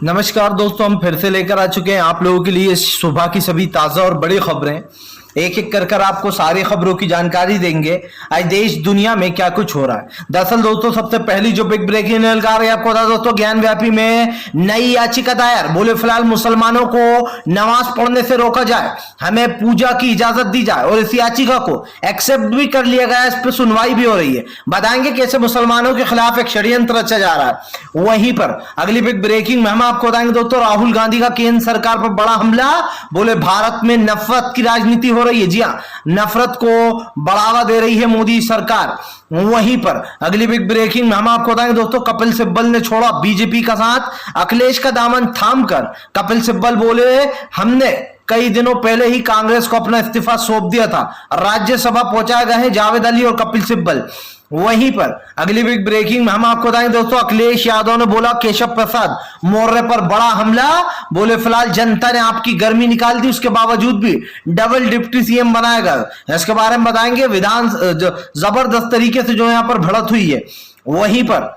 नमस्कार दोस्तों, हम फिर से लेकर आ चुके हैं आप लोगों के लिए सुबह की सभी ताजा और बड़ी खबरें। एक एक कर आपको सारी खबरों की जानकारी देंगे आज देश दुनिया में क्या कुछ हो रहा है। दरअसल दोस्तों, सबसे पहली जो बिग ब्रेकिंग न्यूज आ रही है आपको बता दोस्तों, ज्ञान व्यापी में नई याचिका दायर। बोले फिलहाल मुसलमानों को नमाज पढ़ने से रोका जाए, हमें पूजा की इजाजत दी जाए और इस याचिका को एक्सेप्ट भी कर लिया गया। इस पर सुनवाई भी हो रही है। बताएंगे कैसे मुसलमानों के खिलाफ एक षड्यंत्र रचा जा रहा है। वहीं पर अगली बिग ब्रेकिंग में हम आपको बताएंगे दोस्तों, राहुल गांधी का केंद्र सरकार पर बड़ा हमला। बोले भारत में नफरत की राजनीति हो रही है। जी हां, नफरत को बढ़ावा दे रही है मोदी सरकार। वहीं पर अगली बिग ब्रेकिंग में हम आपको बताएंगे दोस्तों, कपिल सिब्बल ने छोड़ा बीजेपी का साथ। अखिलेश का दामन थामकर कपिल सिब्बल बोले, हमने कई दिनों पहले ही कांग्रेस को अपना इस्तीफा सौंप दिया था। राज्यसभा पहुंचाए गए हैं जावेद अली और कपिल सिब्बल। वहीं पर अगली बिग ब्रेकिंग में हम आपको बताएंगे दोस्तों, अखिलेश यादव ने बोला केशव प्रसाद मौर्य पर बड़ा हमला। बोले फिलहाल जनता ने आपकी गर्मी निकाल दी, उसके बावजूद भी डबल डिप्टी सीएम बनाया गया। इसके बारे में बताएंगे। विधान जबरदस्त तरीके से जो यहां पर भिड़ंत हुई है। वहीं पर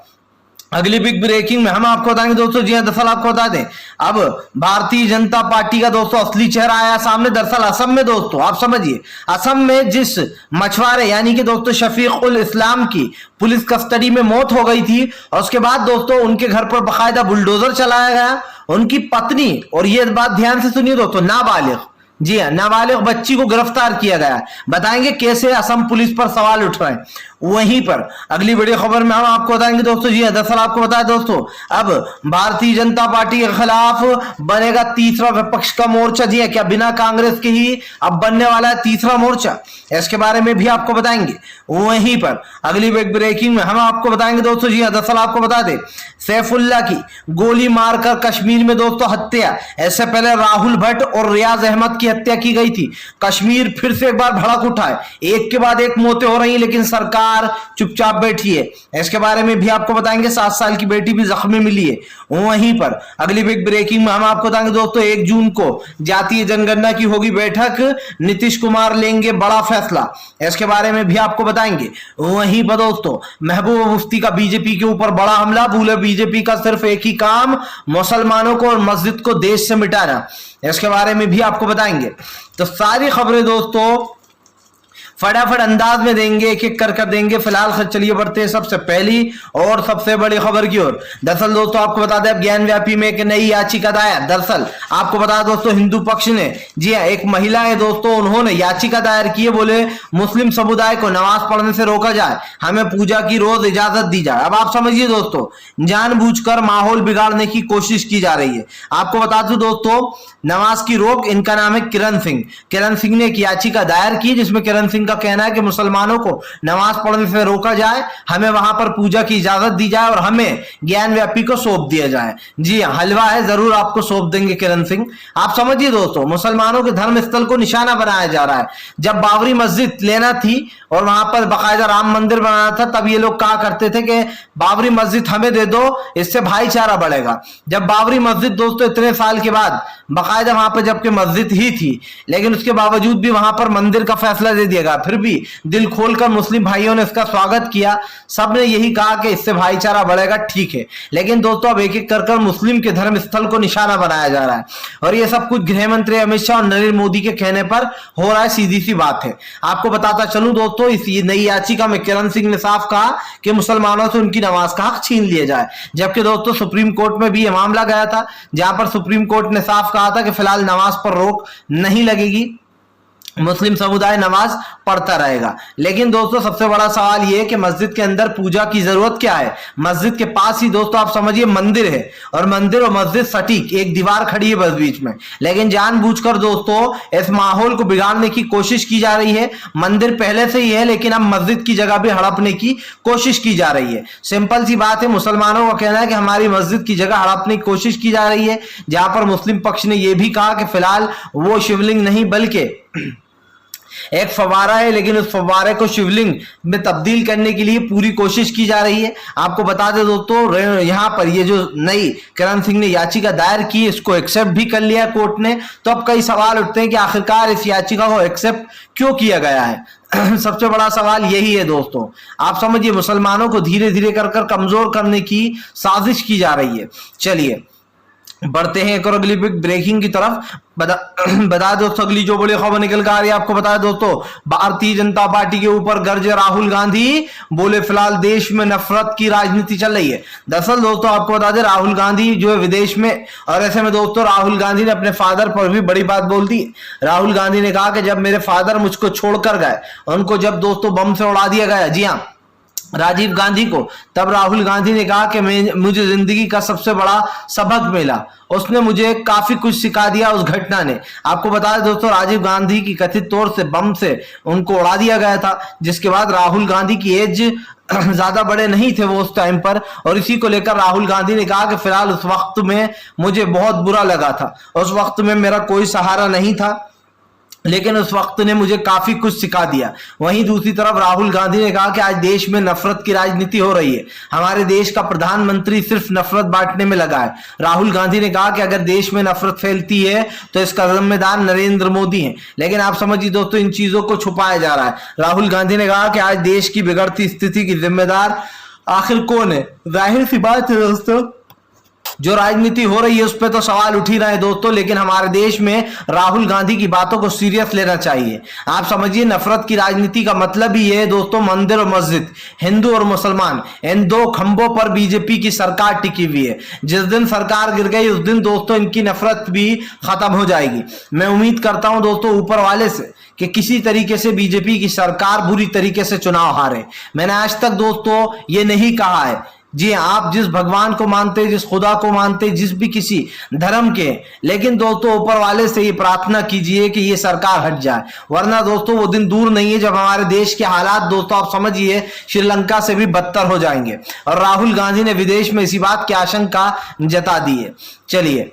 अगली बिग ब्रेकिंग में हम आपको बताएंगे दोस्तों, जी दरअसल आपको बता दें, अब भारतीय जनता पार्टी का दोस्तों असली चेहरा आया सामने। दरअसल असम में दोस्तों आप समझिए, असम में जिस मछुआरे यानी कि दोस्तों शफीक उल इस्लाम की पुलिस कस्टडी में मौत हो गई थी और उसके बाद दोस्तों उनके घर पर बाकायदा बुलडोजर चलाया गया। उनकी पत्नी, और ये बात ध्यान से सुनिए दोस्तों, नाबालिग, जी हाँ नाबालिग बच्ची को गिरफ्तार किया गया। बताएंगे कैसे असम पुलिस पर सवाल उठ रहे हैं। वहीं पर अगली बड़ी खबर में हम आपको बताएंगे दोस्तों, जी दरअसल आपको बताया दोस्तों, अब भारतीय जनता पार्टी के खिलाफ बनेगा तीसरा विपक्ष का मोर्चा। जी है, क्या बिना कांग्रेस के ही अब बनने वाला है तीसरा मोर्चा, इसके बारे में भी आपको बताएंगे। वहीं पर अगली बिग ब्रेकिंग में हम आपको बताएंगे दोस्तों, जी दरअसल आपको बता दें, सैफुल्ला की गोली मारकर कश्मीर में दोस्तों हत्या। ऐसे पहले राहुल भट्ट और रियाज अहमद की हत्या की गई थी। कश्मीर फिर से एक बार भड़क उठा है, एक के बाद एक मौतें हो रही है, लेकिन सरकार चुपचाप बैठी है। इसके बारे में भी आपको बताएंगे। 7 साल की बेटी भी जख्मी मिली है। वहीं पर अगली बिग ब्रेकिंग में हम आपको बताएंगे दोस्तों, 1 जून को जातीय जनगणना की होगी बैठक, नीतीश कुमार लेंगे बड़ा फैसला। इसके बारे में भी आपको बताएंगे। वहीं पर दोस्तों महबूबा मुफ्ती का बीजेपी के ऊपर बड़ा हमला। भूले बीजेपी का सिर्फ एक ही काम, मुसलमानों को और मस्जिद को देश से मिटाना। इसके बारे में भी आपको बताएंगे। तो सारी खबरें दोस्तों फटाफट अंदाज में देंगे, एक एक कर देंगे। फिलहाल चलिए बढ़ते हैं सबसे पहली और सबसे बड़ी खबर की ओर। दरअसल दोस्तों आपको बता दें, ज्ञान व्यापी में एक नई याचिका दायर। दरअसल आपको बता दोस्तों, हिंदू पक्ष ने, जी हाँ एक महिला है दोस्तों, उन्होंने याचिका दायर की है। बोले मुस्लिम समुदाय को नमाज पढ़ने से रोका जाए, हमें पूजा की रोज इजाजत दी जाए। अब आप समझिए दोस्तों, जानबूझकर माहौल बिगाड़ने की कोशिश की जा रही है। आपको बता दूं दोस्तों, नमाज की रोक, इनका नाम है किरण सिंह। किरण सिंह ने एक याचिका दायर की जिसमें किरण सिंह का कहना है कि मुसलमानों को नमाज पढ़ने से रोका जाए, हमें वहां पर पूजा की इजाजत दी जाए और हमें ज्ञान व्यापी को सौंप दिया जाए। जी हाँ, हलवा है, जरूर आपको सौंप देंगे किरण सिंह। आप समझिए दोस्तों, मुसलमानों के धर्म स्थल को निशाना बनाया जा रहा है। जब बाबरी मस्जिद लेना थी और वहां पर बाकायदा राम मंदिर बनाना था, तब ये लोग कहा करते थे कि बाबरी मस्जिद हमें दे दो, इससे भाईचारा बढ़ेगा। जब बाबरी मस्जिद दोस्तों इतने साल के बाद बाकायदा वहां पर जबकि मस्जिद ही थी, लेकिन उसके बावजूद भी वहां पर मंदिर का फैसला दे दिया गया, फिर भी दिल खोलकर मुस्लिम भाइयों ने इसका स्वागत किया। सबने यही कहा कि इससे भाईचारा बढ़ेगा, ठीक है। लेकिन दोस्तों अब एक एक कर मुस्लिम के धर्म स्थल को निशाना बनाया जा रहा है और ये सब कुछ गृह मंत्री अमित शाह और नरेंद्र मोदी के कहने पर हो रहा है। सीधी सी बात है। आपको बताता चलूं दोस्तों, इस नई याचिका में किरण सिंह ने साफ कहा कि मुसलमानों से उनकी नमाज का हक छीन लिया जाए। जबकि दोस्तों सुप्रीम कोर्ट में भी यह मामला गया था, जहां पर सुप्रीम कोर्ट ने साफ कहा था कि फिलहाल नमाज पर रोक नहीं लगेगी, मुस्लिम समुदाय नमाज पढ़ता रहेगा। लेकिन दोस्तों सबसे बड़ा सवाल यह है कि मस्जिद के अंदर पूजा की जरूरत क्या है। मस्जिद के पास ही दोस्तों आप समझिए मंदिर है और मंदिर और मस्जिद सटीक एक दीवार खड़ी है बस बीच में। लेकिन जानबूझकर दोस्तों इस माहौल को बिगाड़ने की कोशिश की जा रही है। मंदिर पहले से ही है, लेकिन अब मस्जिद की जगह भी हड़पने की कोशिश की जा रही है। सिंपल सी बात है, मुसलमानों का कहना है कि हमारी मस्जिद की जगह हड़पने की कोशिश की जा रही है, जहां पर मुस्लिम पक्ष ने यह भी कहा कि फिलहाल वो शिवलिंग नहीं बल्कि एक फवारा है, लेकिन उस फवारे को शिवलिंग में तब्दील करने के लिए पूरी कोशिश की जा रही है। आपको बता दें दोस्तों, यहां पर ये जो नई किरण सिंह ने याचिका दायर की, इसको एक्सेप्ट भी कर लिया कोर्ट ने। तो अब कई सवाल उठते हैं कि आखिरकार इस याचिका को एक्सेप्ट क्यों किया गया है। सबसे बड़ा सवाल यही है दोस्तों। आप समझिए, मुसलमानों को धीरे धीरे कर कमजोर करने की साजिश की जा रही है। चलिए बढ़ते हैं एक और अगली बिग ब्रेकिंग की तरफ। बता दोस्तों अगली जो बड़ी खबर निकल कर आ रही है आपको बताया दोस्तों, भारतीय जनता पार्टी के ऊपर गरजे राहुल गांधी, बोले फिलहाल देश में नफरत की राजनीति चल रही है। दरअसल दोस्तों आपको बता दें राहुल गांधी जो है विदेश में, और ऐसे में दोस्तों राहुल गांधी ने अपने फादर पर भी बड़ी बात बोल दी। राहुल गांधी ने कहा कि जब मेरे फादर मुझको छोड़कर गए, उनको जब दोस्तों बम से उड़ा दिया गया, जी हाँ राजीव गांधी को, तब राहुल गांधी ने कहा कि मुझे जिंदगी का सबसे बड़ा सबक मिला, उसने मुझे काफी कुछ सिखा दिया उस घटना ने। आपको बता दें दोस्तों राजीव गांधी की कथित तौर से बम से उनको उड़ा दिया गया था, जिसके बाद राहुल गांधी की एज ज्यादा बड़े नहीं थे वो उस टाइम पर, और इसी को लेकर राहुल गांधी ने कहा कि फिलहाल उस वक्त में मुझे बहुत बुरा लगा था, उस वक्त में मेरा कोई सहारा नहीं था, लेकिन उस वक्त ने मुझे काफी कुछ सिखा दिया। वहीं दूसरी तरफ राहुल गांधी ने कहा कि आज देश में नफरत की राजनीति हो रही है, हमारे देश का प्रधानमंत्री सिर्फ नफरत बांटने में लगा है। राहुल गांधी ने कहा कि अगर देश में नफरत फैलती है तो इसका जिम्मेदार नरेंद्र मोदी है, लेकिन आप समझिए दोस्तों इन चीजों को छुपाया जा रहा है। राहुल गांधी ने कहा कि आज देश की बिगड़ती स्थिति की जिम्मेदार आखिर कौन है? जाहिर सी बात है दोस्तों जो राजनीति हो रही है उस पर तो सवाल उठ ही रहे हैं दोस्तों, लेकिन हमारे देश में राहुल गांधी की बातों को सीरियस लेना चाहिए। आप समझिए नफरत की राजनीति का मतलब ही है दोस्तों मंदिर और मस्जिद, हिंदू और मुसलमान, इन दो खंभों पर बीजेपी की सरकार टिकी हुई है। जिस दिन सरकार गिर गई उस दिन दोस्तों इनकी नफरत भी खत्म हो जाएगी। मैं उम्मीद करता हूं दोस्तों ऊपर वाले से कि किसी तरीके से बीजेपी की सरकार बुरी तरीके से चुनाव हारे। मैंने आज तक दोस्तों ये नहीं कहा है, जी आप जिस भगवान को मानते, जिस खुदा को मानते, जिस भी किसी धर्म के, लेकिन दोस्तों ऊपर वाले से ये प्रार्थना कीजिए कि ये सरकार हट जाए, वरना दोस्तों वो दिन दूर नहीं है जब हमारे देश के हालात दोस्तों आप समझिए श्रीलंका से भी बदतर हो जाएंगे। और राहुल गांधी ने विदेश में इसी बात की आशंका जता दी है। चलिए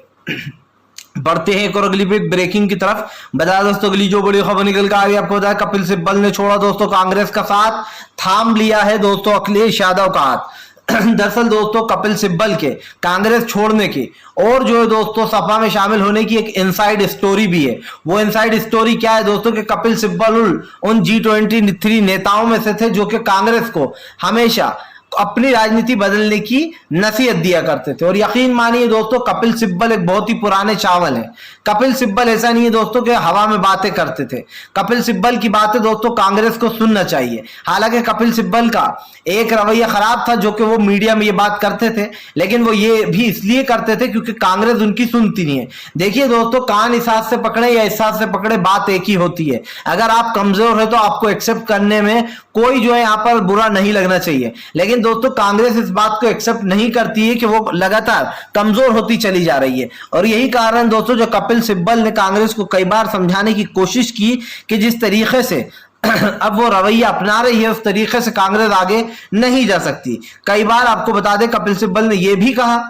बढ़ते हैं एक और अगली ब्रेकिंग की तरफ। बता दोस्तों अगली जो बड़ी खबर निकल कर आ रही है आपको बताया कपिल सिब्बल ने छोड़ा दोस्तों कांग्रेस का साथ, थाम लिया है दोस्तों अखिलेश यादव का हाथ। दरअसल दोस्तों कपिल सिब्बल के कांग्रेस छोड़ने की और जो है दोस्तों सपा में शामिल होने की एक इनसाइड स्टोरी भी है। वो इनसाइड स्टोरी क्या है दोस्तों कि कपिल सिब्बल उन G23 नेताओं में से थे जो कि कांग्रेस को हमेशा अपनी राजनीति बदलने की नसीहत दिया करते थे। और यकीन मानिए दोस्तों कपिल सिब्बल एक बहुत ही पुराने चावल है। कपिल सिब्बल ऐसा नहीं है दोस्तों कि हवा में बातें करते थे। कपिल सिब्बल की बातें दोस्तों कांग्रेस को सुनना चाहिए। हालांकि कपिल सिब्बल का एक रवैया खराब था जो कि वो मीडिया में ये बात करते थे, लेकिन वो ये भी इसलिए करते थे क्योंकि कांग्रेस उनकी सुनती नहीं है। देखिए दोस्तों कान इस हाथ से पकड़े या इस हाथ से पकड़े बात एक ही होती है। अगर आप कमजोर है तो आपको एक्सेप्ट करने में कोई जो है यहाँ पर बुरा नहीं लगना चाहिए, लेकिन दोस्तों कांग्रेस इस बात को एक्सेप्ट नहीं करती है कि वो लगातार कमजोर होती चली जा रही है। और यही कारण दोस्तों जो कपिल सिब्बल ने कांग्रेस को कई बार समझाने की कोशिश की कि जिस तरीके से अब वो रवैया अपना रही है उस तरीके से कांग्रेस आगे नहीं जा सकती। कई बार आपको बता दें कपिल सिब्बल ने यह भी कहा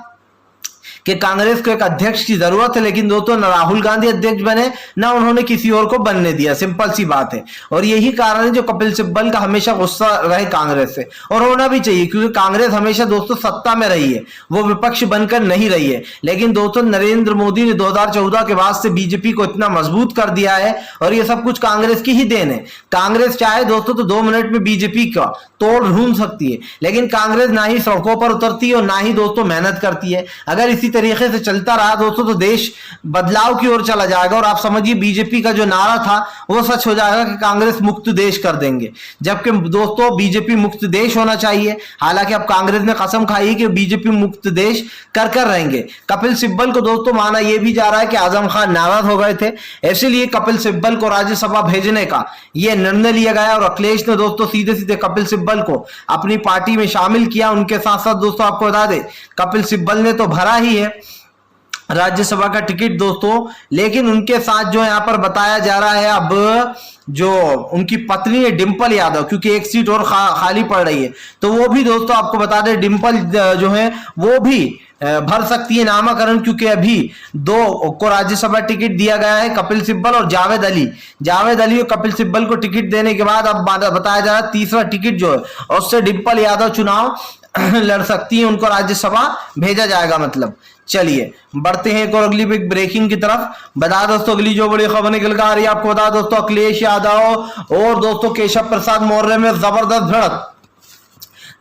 कि कांग्रेस को एक अध्यक्ष की जरूरत है, लेकिन दोस्तों न राहुल गांधी अध्यक्ष बने न उन्होंने किसी और को बनने दिया। सिंपल सी बात है। और यही कारण है जो कपिल सिब्बल का हमेशा गुस्सा रहे कांग्रेस से, और होना भी चाहिए क्योंकि कांग्रेस हमेशा दोस्तों सत्ता में रही है, वो विपक्ष बनकर नहीं रही है। लेकिन दोस्तों नरेंद्र मोदी ने 2014 के बाद से बीजेपी को इतना मजबूत कर दिया है और ये सब कुछ कांग्रेस की ही देन है। कांग्रेस चाहे दोस्तों तो 2 मिनट में बीजेपी का तोड़ ढूंढ सकती है, लेकिन कांग्रेस ना ही सड़कों पर उतरती है और ना ही दोस्तों मेहनत करती है। अगर इसी तरीके से चलता रहा दोस्तों तो देश बदलाव की ओर चला जाएगा और आप समझिए बीजेपी का जो नारा था वो सच हो जाएगा कि कांग्रेस मुक्त देश कर देंगे, जबकि दोस्तों बीजेपी मुक्त देश होना चाहिए। हालांकि अब कांग्रेस ने कसम खाई कि बीजेपी मुक्त देश कर रहेंगे। कपिल सिब्बल को दोस्तों माना यह भी जा रहा है कि आजम खान नाराज हो गए थे, इसलिए कपिल सिब्बल को राज्यसभा भेजने का यह निर्णय लिया गया और अखिलेश ने दोस्तों सीधे सीधे कपिल सिब्बल को अपनी पार्टी में शामिल किया। उनके साथ साथ दोस्तों आपको बता दें कपिल सिब्बल ने तो भरा ही है राज्यसभा का टिकट दोस्तों, लेकिन उनके साथ जो यहाँ पर बताया जा रहा है अब जो उनकी पत्नी है डिंपल यादव, क्योंकि एक सीट और खाली पड़ रही है, तो वो भी दोस्तों आपको बता दें डिंपल जो है वो भी भर सकती है नामाकरण, क्योंकि अभी 2 को राज्यसभा टिकट दिया गया है कपिल सिब्बल और जावेद अली और कपिल सिब्बल को टिकट देने के बाद अब बताया जा रहा है तीसरा टिकट जो है उससे डिंपल यादव चुनाव लड़ सकती है, उनको राज्यसभा भेजा जाएगा मतलब। चलिए बढ़ते हैं एक और अगली बिग ब्रेकिंग की तरफ। बता दोस्तों अगली जो बड़ी खबर निकल कर आ रही है आपको बता दोस्तों अखिलेश यादव और दोस्तों केशव प्रसाद मौर्य में जबरदस्त भिड़ंत।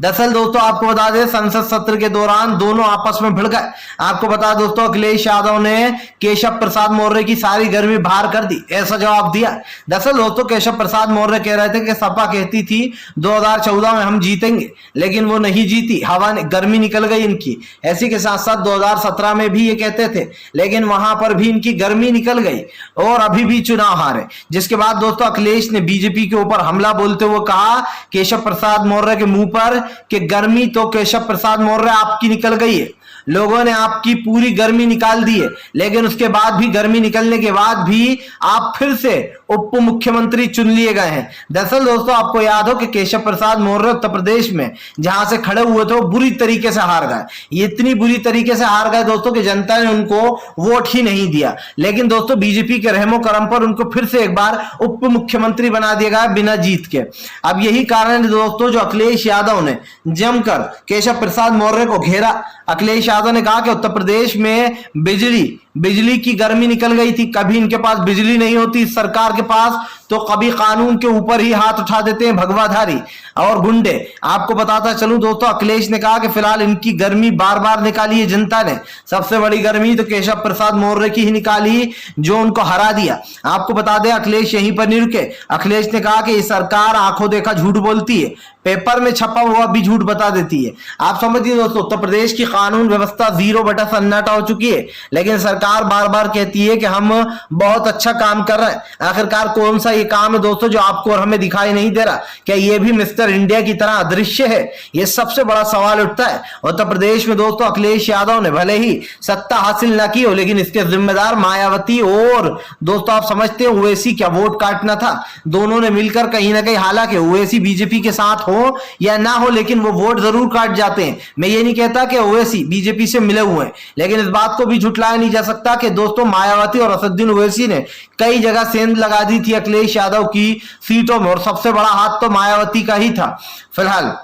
दरअसल दोस्तों आपको बता दें संसद सत्र के दौरान दोनों आपस में भिड़ गए। आपको बता दोस्तों अखिलेश यादव ने केशव प्रसाद मौर्य की सारी गर्मी बाहर कर दी, ऐसा जवाब दिया। दरअसल दोस्तों केशव प्रसाद मौर्य कह रहे थे कि सपा कहती थी 2014 में हम जीतेंगे, लेकिन वो नहीं जीती, हवा गर्मी निकल गई इनकी। ऐसी के साथ साथ 2017 में भी ये कहते थे, लेकिन वहां पर भी इनकी गर्मी निकल गई और अभी भी चुनाव हारे। जिसके बाद दोस्तों अखिलेश ने बीजेपी के ऊपर हमला बोलते हुए कहा केशव प्रसाद मौर्य के मुंह पर कि गर्मी तो केशव प्रसाद मौर्य आपकी निकल गई है, लोगों ने आपकी पूरी गर्मी निकाल दी है, लेकिन उसके बाद भी गर्मी निकलने के बाद भी आप फिर से उप मुख्यमंत्री चुन लिए गए हैं। दरअसल दोस्तों आपको याद हो कि केशव प्रसाद मौर्य उत्तर प्रदेश में जहां से खड़े हुए थे वो बुरी तरीके से हार गए। ये इतनी बुरी तरीके से हार गए दोस्तों कि जनता ने उनको वोट ही नहीं दिया, लेकिन दोस्तों बीजेपी के रहमो करम पर उनको फिर से एक बार उप मुख्यमंत्री बना दिया गया बिना जीत के। अब यही कारण है दोस्तों जो अखिलेश यादव ने जमकर केशव प्रसाद मौर्य को घेरा। अखिलेश यादव ने कहा कि उत्तर प्रदेश में बिजली की गर्मी निकल गई थी, कभी इनके पास बिजली नहीं होती सरकार के पास, तो कभी कानून के ऊपर ही हाथ उठा देते हैं भगवाधारी और गुंडे। आपको बताता चलूं दोस्तों अखिलेश ने कहा कि फिलहाल इनकी गर्मी बार बार निकाली है जनता ने। सबसे बड़ी गर्मी तो केशव प्रसाद मौर्य की ही निकाली जो उनको हरा दिया। आपको बता दें अखिलेश यहीं पर नहीं रुके। अखिलेश ने कहा कि ये सरकार आंखों देखा झूठ बोलती है, पेपर में छपा हुआ भी झूठ बता देती है। आप समझिए दोस्तों उत्तर प्रदेश की कानून व्यवस्था 0 सन्नाटा हो चुकी है, लेकिन सरकार बार बार कहती है कि हम बहुत अच्छा काम कर रहे हैं। आखिरकार कौन सा ये काम है दोस्तों जो आपको और हमें दिखाई नहीं दे रहा? क्या ये भी मिस्टर इंडिया की तरह अदृश्य है? ये सबसे बड़ा सवाल उठता है। उत्तर प्रदेश में दोस्तों अखिलेश यादव ने भले ही सत्ता हासिल ना की हो, लेकिन इसके जिम्मेदार मायावती और दोस्तों आप समझते हैं ओवैसी क्या वोट काटना था। दोनों ने मिलकर कहीं ना कहीं, हालांकि ओवैसी बीजेपी के साथ हो या ना हो, लेकिन वो वोट जरूर काट जाते हैं। मैं ये नहीं कहता कि ओवैसी बीजेपी से मिले हुए हैं, लेकिन इस बात को भी झुटलाया नहीं जा सकता कि दोस्तों मायावती और असदुद्दीन ओवैसी ने कई जगह सेंध लगा दी थी अखिलेश यादव की सीटों में, और सबसे बड़ा हाथ तो मायावती का ही था। फिलहाल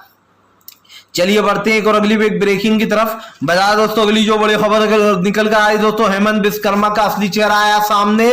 चलिए बढ़ते हैं एक और अगली ब्रेकिंग की तरफ। बता दोस्तों अगली जो बड़ी खबर निकल कर आई दोस्तों, हेमंत विश्वकर्मा का असली चेहरा आया सामने।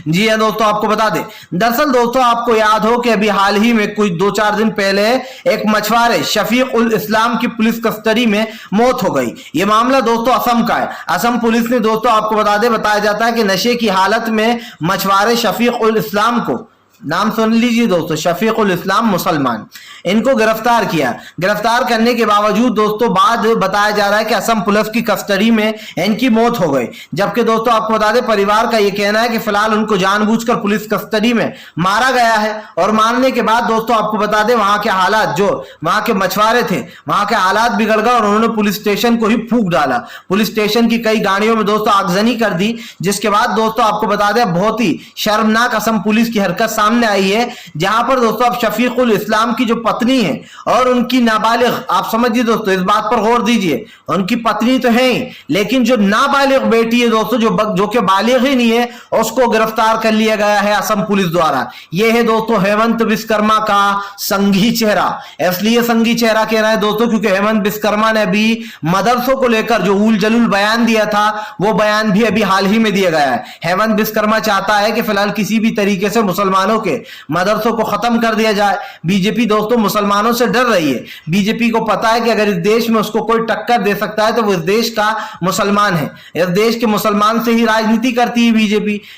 जी है दोस्तों आपको बता दें, दरअसल दोस्तों आपको याद हो कि अभी हाल ही में कुछ 2-4 दिन पहले एक मछुआरे शफीक उल इस्लाम की पुलिस कस्टडी में मौत हो गई। ये मामला दोस्तों असम का है। असम पुलिस ने दोस्तों आपको बता दें, बताया जाता है कि नशे की हालत में मछुआरे शफीक उल इस्लाम को, नाम सुन लीजिए दोस्तों, शफीक उल इस्लाम मुसलमान, इनको गिरफ्तार किया। गिरफ्तार करने के बावजूद दोस्तों बाद बताया जा रहा है कि असम पुलिस की कस्टडी में इनकी मौत हो गई। जबकि दोस्तों आपको बता दें परिवार का यह कहना है कि फिलहाल उनको जानबूझकर पुलिस कस्टडी में मारा गया है, और मारने के बाद दोस्तों आपको बता दें वहां के हालात, जो वहां के मछुआरे थे वहां के हालात बिगड़ गए और उन्होंने पुलिस स्टेशन को ही फूंक डाला। पुलिस स्टेशन की कई गाड़ियों में दोस्तों आगजनी कर दी, जिसके बाद दोस्तों आपको बता दें बहुत ही शर्मनाक असम पुलिस की हरकत सामने आई है, जहां पर दोस्तों अब शफीक उल इस्लाम की जो पत्नी है और उनकी नाबालिग, आप समझिए दोस्तों इस बात पर गौर दीजिए, उनकी पत्नी तो है ही, लेकिन जो नाबालिग बेटी है दोस्तों जो कि बालिग ही नहीं है, उसको गिरफ्तार कर लिया गया है असम पुलिस द्वारा। यह है दोस्तों हेमंत विश्वकर्मा का संघी चेहरा। इसलिए संघी चेहरा कह रहा है दोस्तों क्योंकि हेमंत विश्वकर्मा ने अभी मदरसों को लेकर जो उल जलूल बयान दिया था, वो बयान भी अभी हाल ही में दिया गया है। हेमंत विश्वकर्मा चाहता है कि फिलहाल किसी भी तरीके से मुसलमानों के मदरसों को खत्म कर दिया जाए। बीजेपी दोस्तों मुसलमानों से डर रही है। बीजेपी को पता है कि अगर इस देश में उसको कोई टक्कर दे सकता है तो वो इस देश का मुसलमान है। इस देश के मुसलमान से ही राजनीति करती है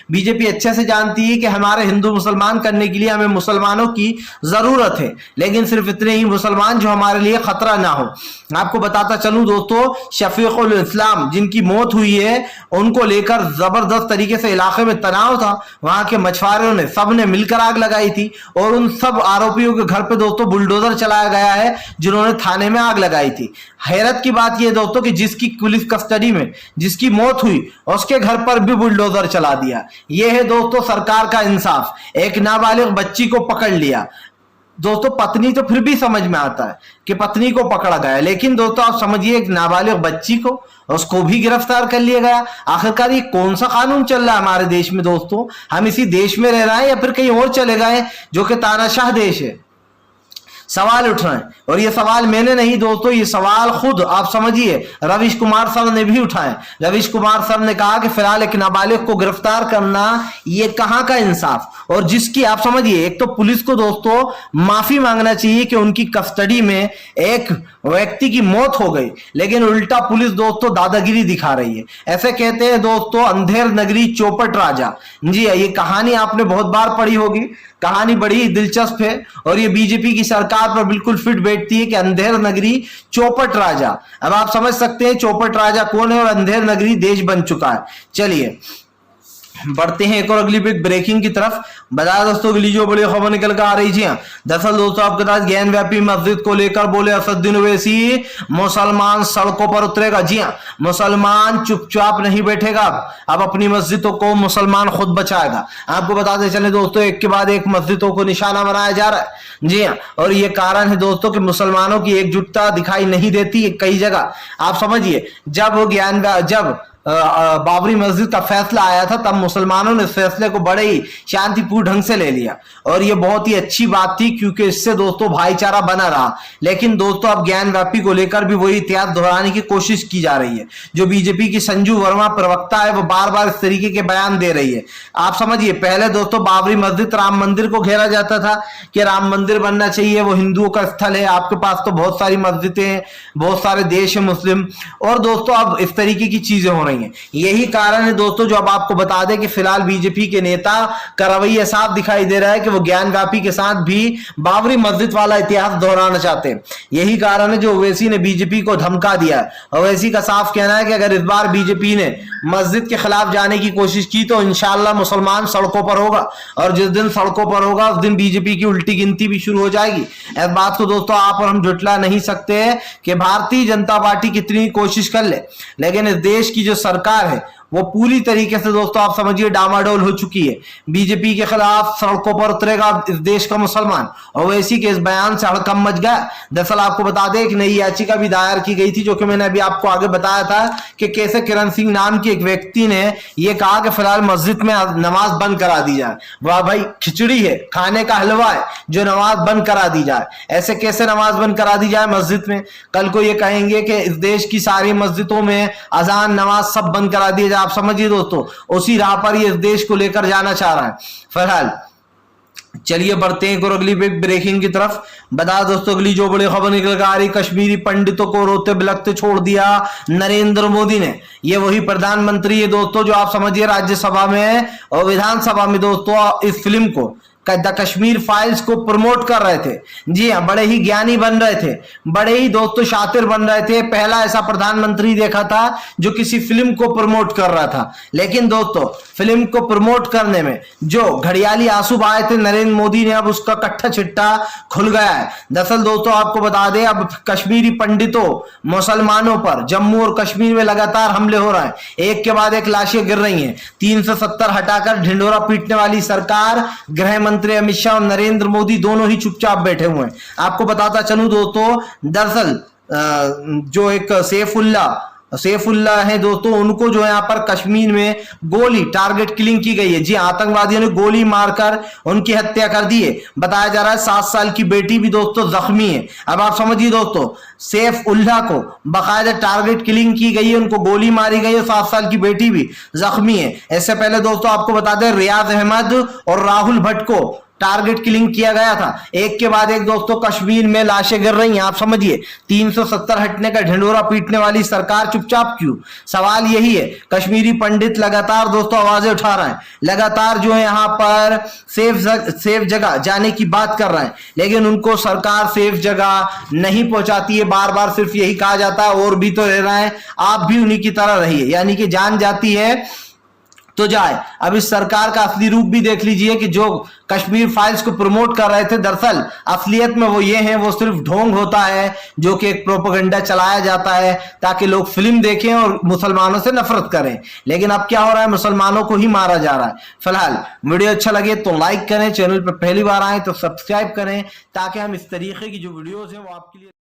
बीजेपी अच्छे से जानती है कि हमारे हिंदू मुसलमान करने के लिए हमें मुसलमानों की जरूरत है, लेकिन सिर्फ इतने ही मुसलमान जो हमारे लिए खतरा ना हो। आपको बताता चलूं दोस्तों शफीक उल इस्लाम जिनकी मौत हुई है, उनको लेकर जबरदस्त तरीके से इलाके में तनाव था। वहां के मछुआरों ने सबने मिलकर आग लगाई थी और उन सब आरोपियों के घर पे दोस्तों बुलडोजर चलाया गया है जिन्होंने थाने में आग लगाई थी। हैरत की बात यह दोस्तों कि जिसकी पुलिस कस्टडी में जिसकी मौत हुई उसके घर पर भी बुलडोजर चला दिया। यह है दोस्तों सरकार का इंसाफ। एक नाबालिग बच्ची को पकड़ लिया दोस्तों, पत्नी तो फिर भी समझ में आता है कि पत्नी को पकड़ा गया, लेकिन दोस्तों आप समझिए एक नाबालिग बच्ची को, उसको भी गिरफ्तार कर लिया गया। आखिरकार ये कौन सा कानून चल रहा है हमारे देश में दोस्तों? हम इसी देश में रह रहे हैं या फिर कहीं और चले गए जो कि तानाशाह देश है? सवाल उठ रहे हैं। और ये सवाल मैंने नहीं दोस्तों, ये सवाल खुद आप समझिए रवीश कुमार सर ने भी उठाए। रवीश कुमार सर ने कहा कि फिलहाल एक नाबालिग को गिरफ्तार करना ये कहां का इंसाफ, और जिसकी आप समझिए एक तो पुलिस को दोस्तों माफी मांगना चाहिए कि उनकी कस्टडी में एक व्यक्ति की मौत हो गई, लेकिन उल्टा पुलिस दोस्तों दादागिरी दिखा रही है। ऐसे कहते हैं दोस्तों अंधेर नगरी चौपट राजा। जी ये कहानी आपने बहुत बार पढ़ी होगी, कहानी बड़ी दिलचस्प है और ये बीजेपी की सरकार पर बिल्कुल फिट बैठती है कि अंधेर नगरी चौपट राजा। अब आप समझ सकते हैं चौपट राजा कौन है और अंधेर नगरी देश बन चुका है। चलिए बढ़ते हैं एक और अगली बिग ब्रेकिंग की तरफ। बता दोस्तों अगली जो बड़ी खबर निकल कर आ रही जी हाँ, दरअसल दोस्तों आपके पास ज्ञान व्यापी मस्जिद को लेकर बोले असदुद्दीन ओवैसी मुसलमान सड़कों पर उतरेगा। जी हाँ, मुसलमान चुपचाप नहीं बैठेगा, अब अपनी मस्जिदों को मुसलमान खुद बचाएगा। आपको बताते चले दोस्तों एक के बाद एक मस्जिदों को निशाना बनाया जा रहा है। जी हाँ, और ये कारण है दोस्तों कि मुसलमानों की एकजुटता दिखाई नहीं देती है कई जगह। आप समझिए जब बाबरी मस्जिद का फैसला आया था तब मुसलमानों ने इस फैसले को बड़े ही शांतिपूर्ण ढंग से ले लिया और ये बहुत ही अच्छी बात थी क्योंकि इससे दोस्तों भाईचारा बना रहा। लेकिन दोस्तों अब ज्ञान व्यापी को लेकर भी वही इतिहास दोहराने की कोशिश की जा रही है। जो बीजेपी की संजू वर्मा प्रवक्ता है वो बार बार इस तरीके के बयान दे रही है। आप समझिए पहले दोस्तों बाबरी मस्जिद राम मंदिर को घेरा जाता था कि राम मंदिर बनना चाहिए, वो हिंदुओं का स्थल है। आपके पास तो बहुत सारी मस्जिदें हैं, बहुत सारे देश है मुस्लिम, और दोस्तों अब इस तरीके की चीजें हो रही है। यही कारण है दोस्तों जो अब आपको बता दें कि फिलहाल बीजेपी के नेता का रवैया साफ दिखाई दे रहा है कि वो ज्ञान व्यापी के साथ भी बाबरी मस्जिद वाला इतिहास दोहराना चाहते हैं। यही कारण है जो ओवैसी ने बीजेपी को धमका दिया है। ओवैसी का साफ कहना है कि अगर इस बार बीजेपी ने मस्जिद के खिलाफ जाने की कोशिश की तो इंशाल्लाह मुसलमान सड़कों पर होगा, और जिस दिन सड़कों पर होगा उस दिन बीजेपी की उल्टी गिनती भी शुरू हो जाएगी। इस बात को दोस्तों आप और हम झुटला नहीं सकते कि भारतीय जनता पार्टी कितनी कोशिश कर ले, लेकिन इस देश की जो सरकार है वो पूरी तरीके से दोस्तों आप समझिए डामाडोल हो चुकी है। बीजेपी के खिलाफ सड़कों पर उतरेगा इस देश का मुसलमान, और वैसी के इस बयान से हड़कंप मच गया। दरअसल आपको बता दें एक नई याचिका भी दायर की गई थी जो कि मैंने अभी आपको आगे बताया था कि कैसे किरण सिंह नाम के एक व्यक्ति ने यह कहा कि फिलहाल मस्जिद में नमाज बंद करा दी जाए। वाह भाई, खिचड़ी है, खाने का हलवा है जो नमाज बंद करा दी जाए। ऐसे कैसे नमाज बंद करा दी जाए मस्जिद में? कल को ये कहेंगे कि इस देश की सारी मस्जिदों में अजान नमाज सब बंद करा दिया जाए। आप समझिए दोस्तों उसी राह पर ये इस देश को लेकर जाना चाह रहा है। फिलहाल चलिए बढ़ते हैं और अगली बिग ब्रेकिंग की तरफ। बता दोस्तों अगली जो बड़ी खबर निकल कर आ रही, कश्मीरी पंडितों को रोते बिलखते छोड़ दिया नरेंद्र मोदी ने। ये वही प्रधानमंत्री है दोस्तों जो आप समझिए राज्यसभा में और विधानसभा में दोस्तों इस फिल्म को द कश्मीर फाइल्स को प्रमोट कर रहे थे। जी हाँ, बड़े ही ज्ञानी बन रहे थे, बड़े ही दोस्तों शातिर बन रहे थे। पहला ऐसा प्रधानमंत्री देखा था जो किसी फिल्म को प्रमोट कर रहा था। लेकिन दोस्तों फिल्म को प्रमोट करने में जो घड़ियाली आंसू बहाए थे नरेंद्र मोदी ने, अब उसका कट्टा चिट्टा खुल गया है। दरअसल दोस्तों आपको बता दें अब कश्मीरी पंडितों मुसलमानों पर जम्मू और कश्मीर में लगातार हमले हो रहे हैं। एक के बाद एक लाशें गिर रही हैं। 370 हटाकर ढिंडोरा पीटने वाली सरकार, गृह मंत्री अमित शाह और नरेंद्र मोदी दोनों ही चुपचाप बैठे हुए हैं। आपको बताता चलूं दोस्तों दरअसल जो एक सैफुल्ला है दोस्तों, उनको जो है यहाँ पर कश्मीर में गोली टारगेट किलिंग की गई है। जी आतंकवादियों ने गोली मारकर उनकी हत्या कर दी है। बताया जा रहा है 7 साल की बेटी भी दोस्तों जख्मी है। अब आप समझिए दोस्तों सैफुल्ला को बाकायदा टारगेट किलिंग की गई है, उनको गोली मारी गई है, 7 साल की बेटी भी जख्मी है। इससे पहले दोस्तों आपको बता दें रियाज अहमद और राहुल भट्ट को टारगेट किलिंग किया गया था। एक के बाद एक दोस्तों कश्मीर में लाशें गिर रही हैं। आप समझिए 370 हटने का ढिंडोरा पीटने वाली सरकार चुपचाप क्यों? सवाल यही है। कश्मीरी पंडित लगातार दोस्तों आवाजें उठा रहे हैं, लगातार जो है यहाँ पर सेफ जगह जाने की बात कर रहे हैं, लेकिन उनको सरकार सेफ जगह नहीं पहुंचाती है। बार बार सिर्फ यही कहा जाता है और भी तो रह रहे हैं, आप भी उन्हीं की तरह रहिए, यानी कि जान जाती है तो जाए। अब इस सरकार का असली रूप भी देख लीजिए कि जो कश्मीर फाइल्स को प्रमोट कर रहे थे दरअसल असलियत में वो ये हैं, वो सिर्फ ढोंग होता है जो कि एक प्रोपेगेंडा चलाया जाता है ताकि लोग फिल्म देखें और मुसलमानों से नफरत करें। लेकिन अब क्या हो रहा है, मुसलमानों को ही मारा जा रहा है। फिलहाल वीडियो अच्छा लगे तो लाइक करें, चैनल पर पहली बार आए तो सब्सक्राइब करें ताकि हम इस तरीके की जो वीडियोज हैं वो आपके लिए